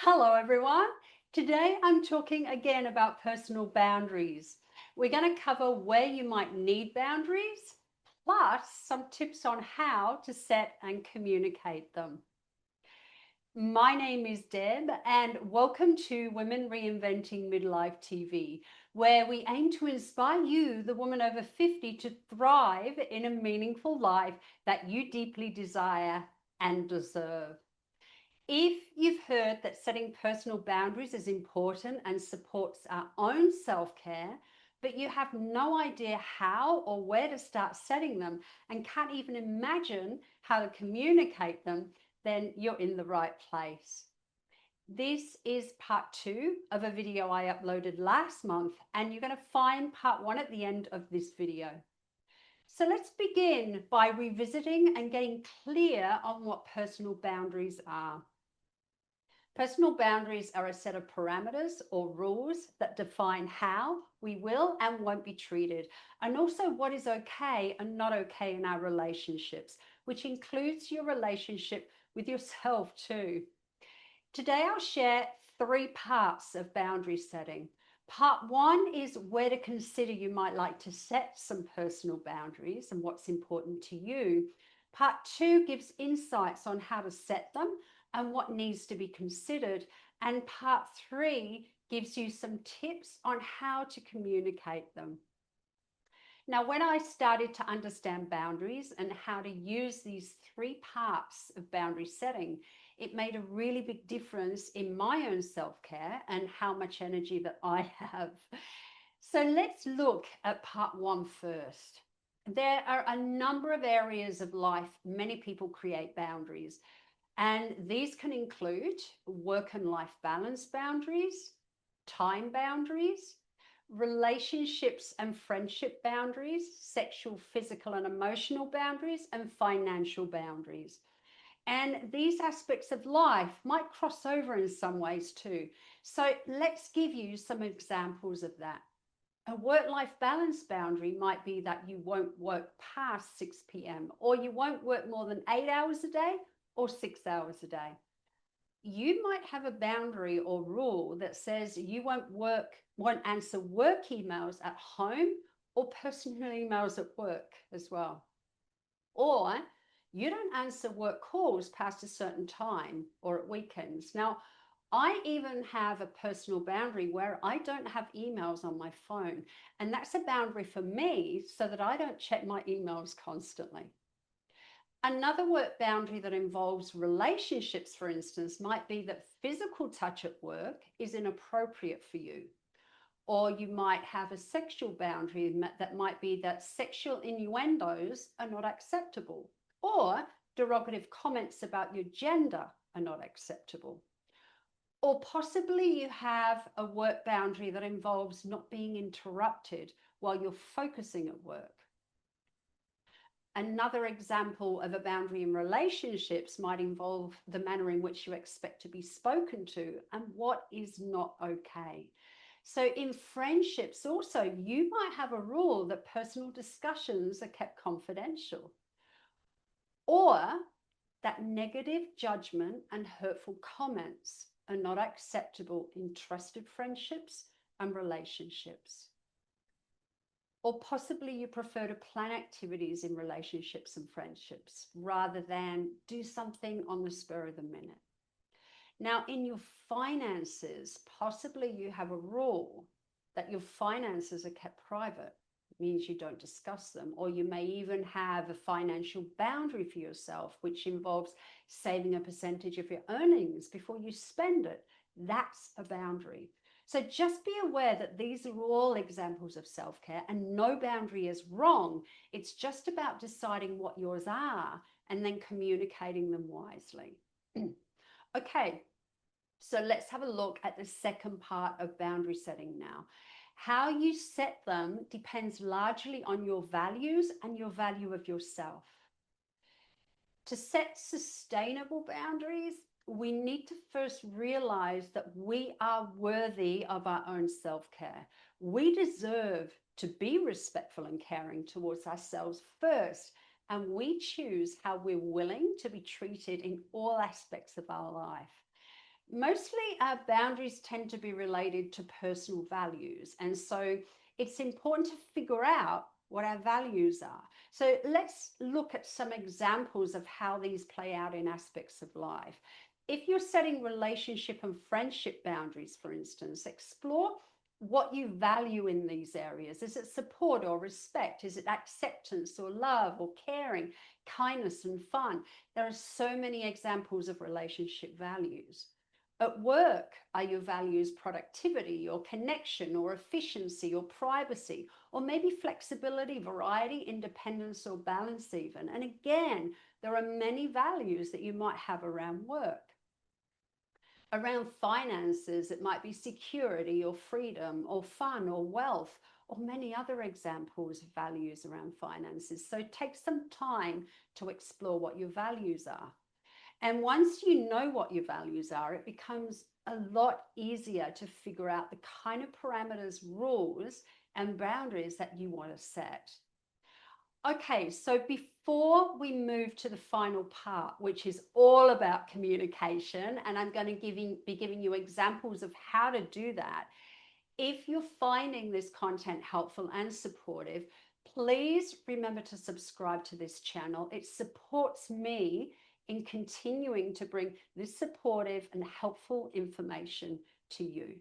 Hello, everyone. Today I'm talking again about personal boundaries. We're going to cover where you might need boundaries, plus some tips on how to set and communicate them. My name is Deb, and welcome to Women Reinventing Midlife TV, where we aim to inspire you, the woman over 50, to thrive in a meaningful life that you deeply desire and deserve. If you've heard that setting personal boundaries is important and supports our own self-care, but you have no idea how or where to start setting them and can't even imagine how to communicate them, then you're in the right place. This is part 2 of a video I uploaded last month, and you're going to find part 1 at the end of this video. So let's begin by revisiting and getting clear on what personal boundaries are. Personal boundaries are a set of parameters or rules that define how we will and won't be treated, and also what is okay and not okay in our relationships, which includes your relationship with yourself too. Today, I'll share 3 parts of boundary setting. Part 1 is where to consider you might like to set some personal boundaries and what's important to you. Part 2 gives insights on how to set them and what needs to be considered. And part 3 gives you some tips on how to communicate them. Now, when I started to understand boundaries and how to use these 3 parts of boundary setting, it made a really big difference in my own self-care and how much energy that I have. So let's look at part 1 first. There are a number of areas of life many people create boundaries. And these can include work and life balance boundaries, time boundaries, relationships and friendship boundaries, sexual, physical, and emotional boundaries, and financial boundaries. And these aspects of life might cross over in some ways too. So let's give you some examples of that. A work-life balance boundary might be that you won't work past 6 p.m. or you won't work more than 8 hours a day or 6 hours a day. You might have a boundary or rule that says you won't answer work emails at home or personal emails at work as well. Or you don't answer work calls past a certain time or at weekends. Now, I even have a personal boundary where I don't have emails on my phone. And that's a boundary for me so that I don't check my emails constantly. Another work boundary that involves relationships, for instance, might be that physical touch at work is inappropriate for you. Or you might have a sexual boundary that might be that sexual innuendos are not acceptable. Or derogative comments about your gender are not acceptable. Or possibly you have a work boundary that involves not being interrupted while you're focusing at work. Another example of a boundary in relationships might involve the manner in which you expect to be spoken to and what is not okay. So in friendships also, you might have a rule that personal discussions are kept confidential, or that negative judgment and hurtful comments are not acceptable in trusted friendships and relationships. Or possibly you prefer to plan activities in relationships and friendships rather than do something on the spur of the minute. Now, in your finances, possibly you have a rule that your finances are kept private. It means you don't discuss them. Or you may even have a financial boundary for yourself, which involves saving a percentage of your earnings before you spend it. That's a boundary. So just be aware that these are all examples of self-care and no boundary is wrong. It's just about deciding what yours are and then communicating them wisely. Okay, so let's have a look at the second part of boundary setting now. How you set them depends largely on your values and your value of yourself. To set sustainable boundaries, we need to first realize that we are worthy of our own self-care. We deserve to be respectful and caring towards ourselves first, and we choose how we're willing to be treated in all aspects of our life. Mostly our boundaries tend to be related to personal values. And so it's important to figure out what our values are. So let's look at some examples of how these play out in aspects of life. If you're setting relationship and friendship boundaries, for instance, explore what you value in these areas. Is it support or respect? Is it acceptance or love or caring, kindness and fun? There are so many examples of relationship values. At work, are your values productivity or connection or efficiency or privacy, or maybe flexibility, variety, independence, or balance even? And again, there are many values that you might have around work. Around finances, it might be security or freedom or fun or wealth or many other examples of values around finances. So take some time to explore what your values are. And once you know what your values are, it becomes a lot easier to figure out the kind of parameters, rules, and boundaries that you want to set. Okay, so before we move to the final part, which is all about communication, and I'm going to be giving you examples of how to do that. If you're finding this content helpful and supportive, please remember to subscribe to this channel. It supports me in continuing to bring this supportive and helpful information to you.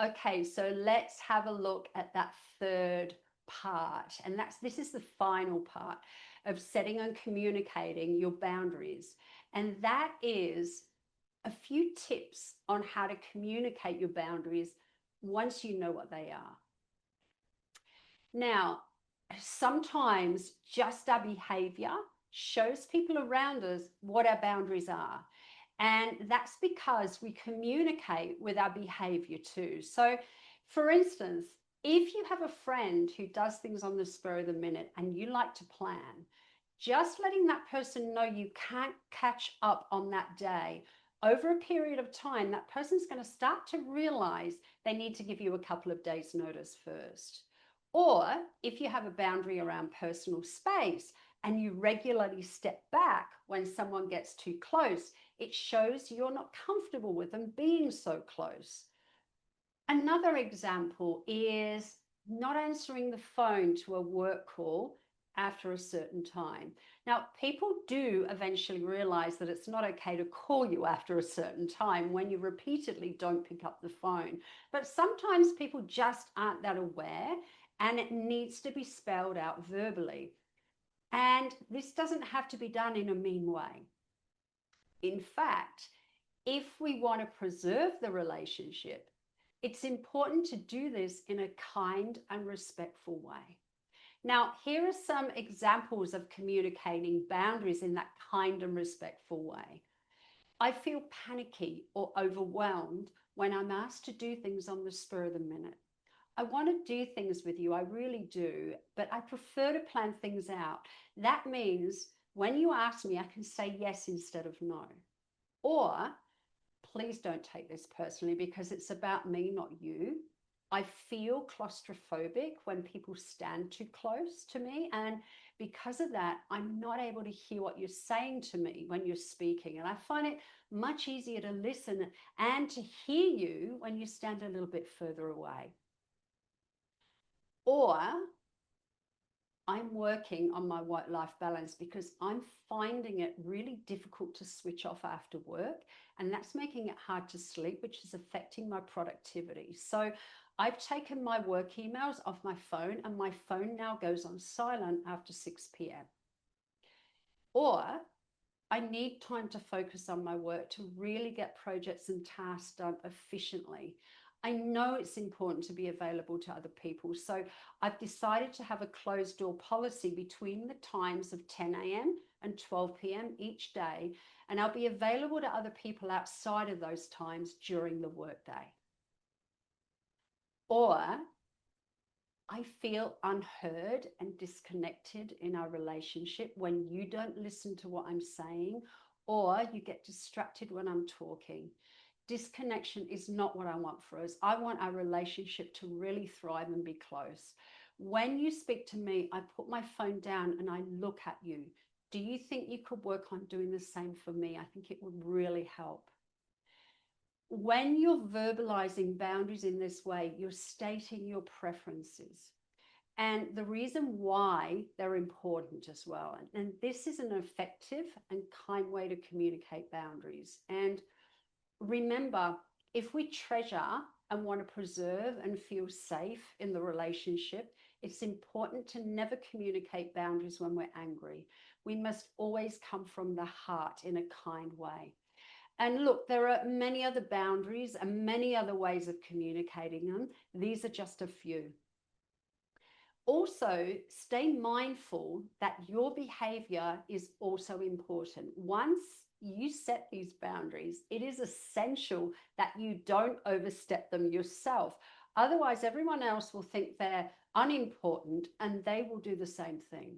Okay, so let's have a look at that third part. And this is the final part of setting and communicating your boundaries. And that is a few tips on how to communicate your boundaries once you know what they are. Now, sometimes just our behavior shows people around us what our boundaries are. And that's because we communicate with our behavior too. So, for instance, if you have a friend who does things on the spur of the minute and you like to plan, just letting that person know you can't catch up on that day, over a period of time, that person's going to start to realize they need to give you a couple of days' notice first. Or if you have a boundary around personal space and you regularly step back when someone gets too close, it shows you're not comfortable with them being so close. Another example is not answering the phone to a work call after a certain time. Now, people do eventually realize that it's not okay to call you after a certain time when you repeatedly don't pick up the phone. But sometimes people just aren't that aware, and it needs to be spelled out verbally. And this doesn't have to be done in a mean way. In fact, if we want to preserve the relationship, it's important to do this in a kind and respectful way. Now, here are some examples of communicating boundaries in that kind and respectful way. I feel panicky or overwhelmed when I'm asked to do things on the spur of the minute. I want to do things with you, I really do, but I prefer to plan things out. That means when you ask me, I can say yes instead of no. Or, please don't take this personally because it's about me, not you. I feel claustrophobic when people stand too close to me. And because of that, I'm not able to hear what you're saying to me when you're speaking. And I find it much easier to listen and to hear you when you stand a little bit further away. Or I'm working on my work-life balance because I'm finding it really difficult to switch off after work, and that's making it hard to sleep, which is affecting my productivity. So I've taken my work emails off my phone, and my phone now goes on silent after 6 p.m. Or I need time to focus on my work to really get projects and tasks done efficiently. I know it's important to be available to other people, so I've decided to have a closed door policy between the times of 10 a.m. and 12 p.m. each day, and I'll be available to other people outside of those times during the workday. Or I feel unheard and disconnected in our relationship when you don't listen to what I'm saying, or you get distracted when I'm talking. Disconnection is not what I want for us. I want our relationship to really thrive and be close. When you speak to me, I put my phone down and I look at you. Do you think you could work on doing the same for me? I think it would really help. when you're verbalizing boundaries in this way, you're stating your preferences and the reason why they're important as well. And this is an effective and kind way to communicate boundaries. And remember, if we treasure and want to preserve and feel safe in the relationship, it's important to never communicate boundaries when we're angry. We must always come from the heart in a kind way. And look, there are many other boundaries and many other ways of communicating them. These are just a few. Also, stay mindful that your behavior is also important. Once you set these boundaries, it is essential that you don't overstep them yourself. Otherwise, everyone else will think they're unimportant and they will do the same thing.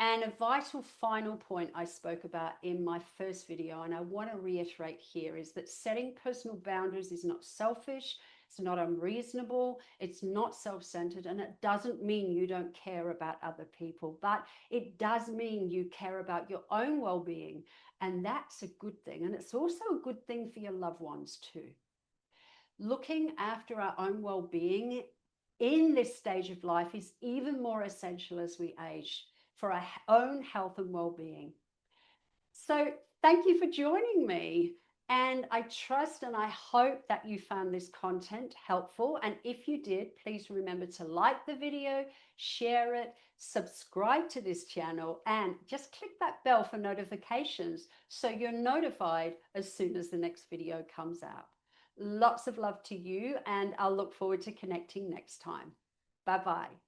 And a vital final point I spoke about in my first video, and I want to reiterate here, is that setting personal boundaries is not selfish, it's not unreasonable, it's not self-centered, and it doesn't mean you don't care about other people, but it does mean you care about your own well-being, and that's a good thing. And it's also a good thing for your loved ones too. Looking after our own well-being in this stage of life is even more essential as we age, for our own health and well-being. So thank you for joining me. And I trust and I hope that you found this content helpful. And if you did, please remember to like the video, share it, subscribe to this channel, and just click that bell for notifications so you're notified as soon as the next video comes out. Lots of love to you, and I'll look forward to connecting next time. Bye-bye.